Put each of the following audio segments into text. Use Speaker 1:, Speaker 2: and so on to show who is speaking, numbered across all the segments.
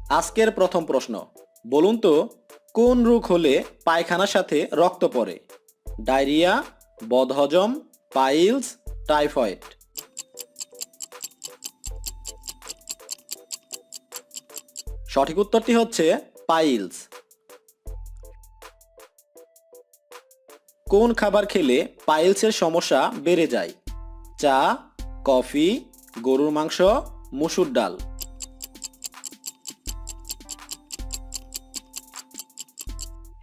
Speaker 1: আজকের প্রথম প্রশ্ন, বলুন তো কোন রোগ হলে পায়খানার সাথে রক্ত পড়ে? ডায়রিয়া, বদহজম, পাইলস, টাইফয়েড। সঠিক উত্তরটি হচ্ছে পাইলস। কোন খাবার খেলে পাইলসের সমস্যা বেড়ে যায়? চা, কফি, গরুর মাংস, মসুর ডাল।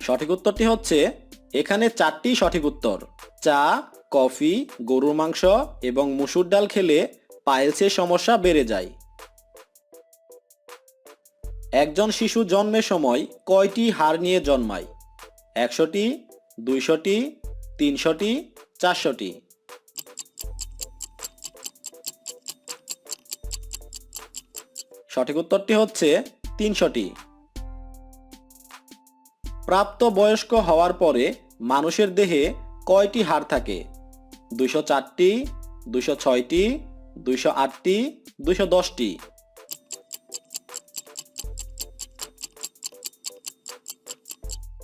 Speaker 1: সঠিক উত্তরটি হচ্ছে এখানে চারটি সঠিক উত্তর। চা, কফি, গরুর মাংস এবং মসুর ডাল খেলে পাইলসের সমস্যা বেড়ে যায়। একজন শিশু জন্মের সময় কয়টি হাড় নিয়ে জন্মায়? 100টি, 200টি, 300টি, 400টি। সঠিক উত্তরটি হচ্ছে 300টি। প্রাপ্তবয়স্ক হওয়ার পরে মানুষের দেহে কয়টি হাড় থাকে? 204টি, 206টি, 208টি, 210টি।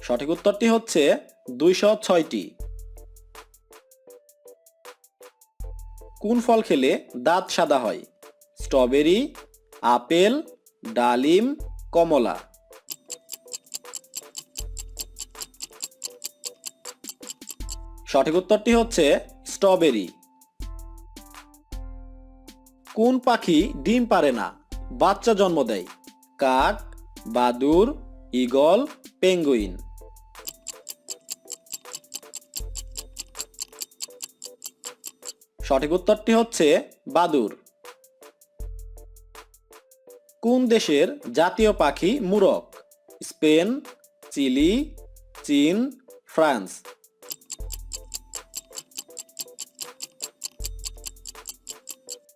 Speaker 1: সঠিক উত্তরটি হচ্ছে 206টি। কোন ফল খেলে দাঁত সাদা হয়? স্ট্রবেরি, আপেল, ডালিম, কমলা। সঠিক উত্তরটি হচ্ছে স্ট্রবেরি। কোন পাখি ডিম পারে না, বাচ্চা জন্ম দেয়? কাক, বাদুড়, ঈগল, পেঙ্গুইন। সঠিক উত্তরটি হচ্ছে বাদুড়। কোন দেশের জাতীয় পাখি মুরগ? স্পেন, চিলি, চীন, ফ্রান্স।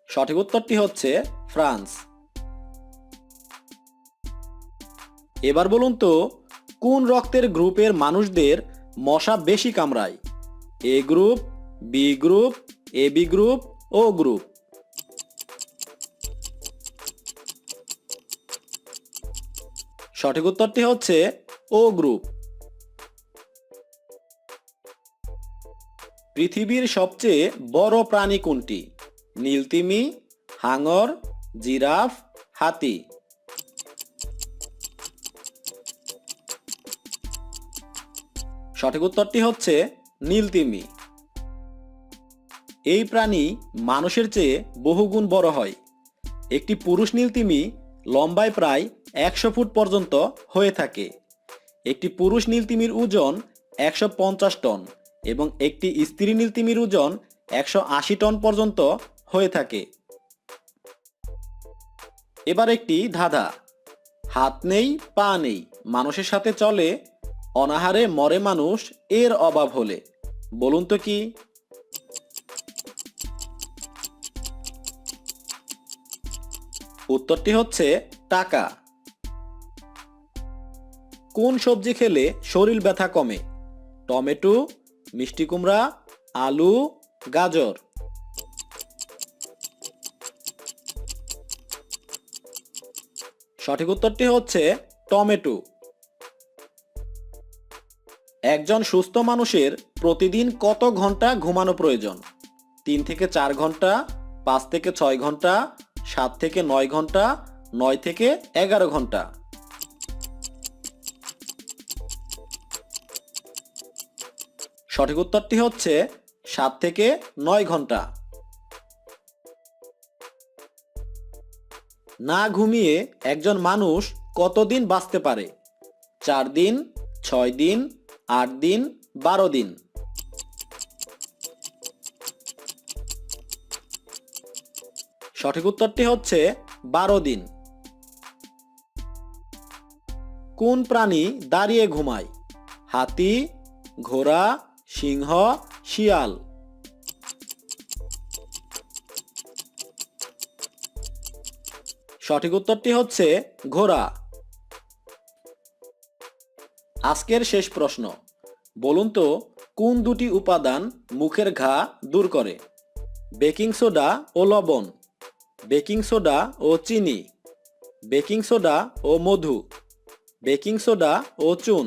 Speaker 1: সঠিক উত্তরটি হচ্ছে ফ্রান্স। এবার বলুন তো কোন রক্তের গ্রুপের মানুষদের মশা বেশি কামড়ায়? A group, B group, AB group, O group. সঠিক উত্তরটি হচ্ছে ও গ্রুপ। পৃথিবীর সবচেয়ে বড় প্রাণী কোনটি? নীলতিমি, হাঙর, জিরাফ, হাতি। সঠিক উত্তরটি হচ্ছে নীলতিমি। এই প্রাণী মানুষের চেয়ে বহুগুণ বড় হয়। একটি পুরুষ নীলতিমি লম্বায় প্রায় 100 ফুট পর্যন্ত হয়ে থাকে। একটি পুরুষ নীলতিমির ওজন 150 টন এবং একটি স্ত্রী নীলতিমির ওজন 180 টন পর্যন্ত হয়ে থাকে। এবার একটি ধাঁধা। হাত নেই, পা নেই, মানুষের সাথে চলে, অনাহারে মরে মানুষ এর অভাব হলে। বলুন তো কি? উত্তরটি হচ্ছে টাকা। কোন সবজি খেলে শরীর ব্যথা কমে? টমেটো, মিষ্টি কুমড়া, আলু, গাজর। সঠিক উত্তরটি হচ্ছে টমেটো। একজন সুস্থ মানুষের প্রতিদিন কত ঘন্টা ঘুমানো প্রয়োজন? 3 থেকে 4 ঘন্টা, 5 থেকে 6 ঘন্টা, 7 থেকে 9 ঘন্টা, 9 থেকে 11 ঘন্টা। সঠিক উত্তরটি হচ্ছে 7 থেকে 9 ঘন্টা। না ঘুমিয়ে একজন মানুষ কতদিন বাঁচতে পারে? 4 দিন, 6 দিন, 8 দিন, 12 দিন। সঠিক উত্তরটি হচ্ছে 12 দিন। কোন প্রাণী দাঁড়িয়ে ঘুমায়? হাতি, ঘোড়া, সিংহ, শিয়াল। সঠিক উত্তরটি হচ্ছে ঘোড়া। আজকের শেষ প্রশ্ন, বলুন তো কোন দুটি উপাদান মুখের ঘা দূর করে? বেকিং সোডা ও লবণ, বেকিং সোডা ও চিনি, বেকিং সোডা ও মধু, বেকিং সোডা ও চুন।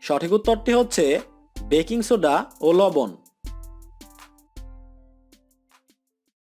Speaker 1: সঠিক উত্তরটি হচ্ছে বেকিং সোডা ও লবণ।